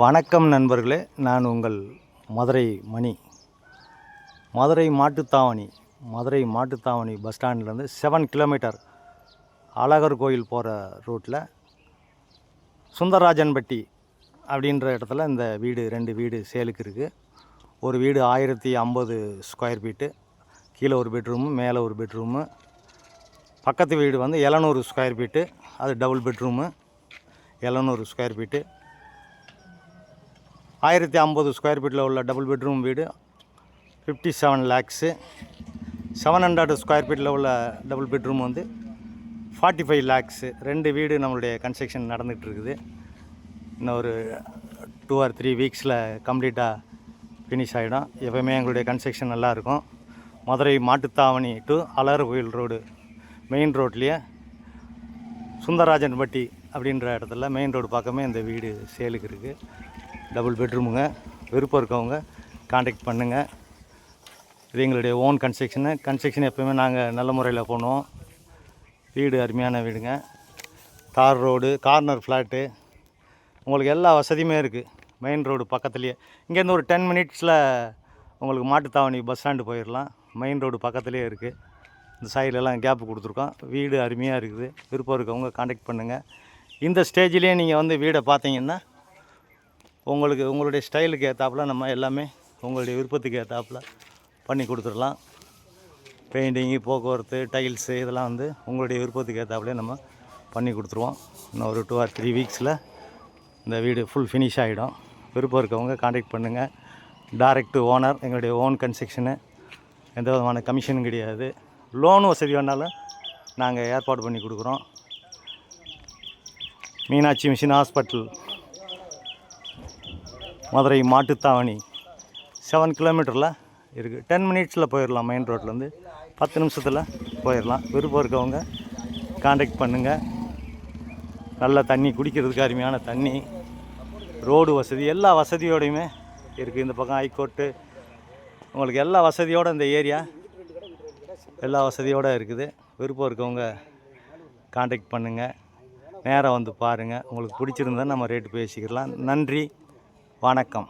வணக்கம் நண்பர்களே, நான் உங்கள் மதுரை மணி. மதுரை மாட்டுத்தாவணி பஸ் ஸ்டாண்ட்லேருந்து 7 கிலோமீட்டர் அழகர் கோயில் போகிற ரூட்டில் சுந்தரராஜன்பட்டி அப்படின்ற இடத்துல இந்த வீடு 2 வீடு சேலுக்கு இருக்குது. ஒரு வீடு 1050 ஸ்கொயர் ஃபீட்டு, கீழே ஒரு பெட்ரூமு, மேலே ஒரு பெட்ரூமு. பக்கத்து வீடு வந்து 700 ஸ்கொயர் ஃபீட்டு, அது double bedroom, 700 square feet. 1050 square ஃபீட்டில் உள்ள டபுள் பெட்ரூம் வீடு 57 லேக்ஸு. 700 ஸ்கொயர் ஃபீட்டில் உள்ள டபுள் பெட்ரூம் வந்து 45 லேக்ஸு. 2 வீடு நம்மளுடைய கன்ஸ்ட்ரக்ஷன் நடந்துகிட்ருக்குது. இன்னும் ஒரு 2 or 3 வீக்ஸில் கம்ப்ளீட்டாக ஃபினிஷ் ஆகிடும். எப்போயுமே எங்களுடைய கன்ஸ்ட்ரக்ஷன் நல்லாயிருக்கும். மதுரை மாட்டுத்தாவணி டு அழகர் கோயில் ரோடு மெயின் ரோட்லேயே சுந்தரராஜன்பட்டி அப்படின்ற இடத்துல மெயின் ரோடு பக்கமே இந்த வீடு சேலுக்கு இருக்குது. டபுள் பெட்ரூமுங்க. விருப்பம் இருக்கவங்க காண்டாக்ட் பண்ணுங்கள். இது எங்களுடைய ஓன் கன்ஸ்ட்ரக்ஷன் எப்போயுமே நாங்கள் நல்ல முறையில் பண்ணுவோம். வீடு அருமையான வீடுங்க. தார் ரோடு, கார்னர் ஃப்ளாட்டு, உங்களுக்கு எல்லா வசதியுமே இருக்குது. மெயின் ரோடு பக்கத்துலேயே. இங்கேருந்து ஒரு 10 மினிட்ஸில் உங்களுக்கு மாட்டுத்தாவணி பஸ் ஸ்டாண்டு போயிடலாம். மெயின் ரோடு பக்கத்துலேயே இருக்குது. இந்த சைட்லலாம் கேப்பு கொடுத்துருக்கோம். வீடு அருமையாக இருக்குது. விருப்பம் இருக்கவங்க காண்டாக்ட் பண்ணுங்கள். இந்த ஸ்டேஜ்லேயே நீங்கள் வந்து வீடை பார்த்தீங்கன்னா உங்களுடைய ஸ்டைலுக்கு ஏற்றாப்புல நம்ம எல்லாமே உங்களுடைய விருப்பத்துக்கு ஏற்றாப்புல பண்ணி கொடுத்துடலாம். பெயிண்டிங்கு, போக்குவரத்து, டைல்ஸு இதெல்லாம் வந்து உங்களுடைய விருப்பத்துக்கு ஏற்றாப்புலே நம்ம பண்ணி கொடுத்துருவோம். இன்னும் ஒரு 2 or 3 வீக்ஸில் இந்த வீடு ஃபுல் ஃபினிஷ் ஆகிடும். விருப்பம் இருக்கவங்க காண்டாக்ட் பண்ணுங்கள். டைரக்ட் ஓனர், எங்களுடைய ஓன் கன்ஸ்ட்ரக்ஷனு, எந்த விதமான கமிஷனும் கிடையாது. லோன் வசதி வேணாலும் நாங்கள் ஏற்பாடு பண்ணி கொடுக்குறோம். மீனாட்சி மிஷின் ஹாஸ்பிட்டல், மதுரை மாட்டுத்தாவணி 7 கிலோமீட்டரில் இருக்குது. 10 மினிட்ஸில் போயிடலாம். மெயின் ரோட்லேருந்து 10 நிமிஷத்தில் போயிடலாம். விருப்பம் இருக்கவங்க காண்டாக்ட் பண்ணுங்கள். நல்ல தண்ணி, குடிக்கிறதுக்கு அருமையான தண்ணி, ரோடு வசதி, எல்லா வசதியோடையுமே இருக்குது. இந்த பக்கம் ஹைகோர்ட்டு, உங்களுக்கு எல்லா வசதியோடு இந்த ஏரியா எல்லா வசதியோடு இருக்குது. விருப்பம் இருக்கவங்க காண்டாக்ட் பண்ணுங்கள். நேராக வந்து பாருங்கள். உங்களுக்கு பிடிச்சிருந்தா நம்ம ரேட்டு பேசிக்கலாம். நன்றி, வணக்கம்.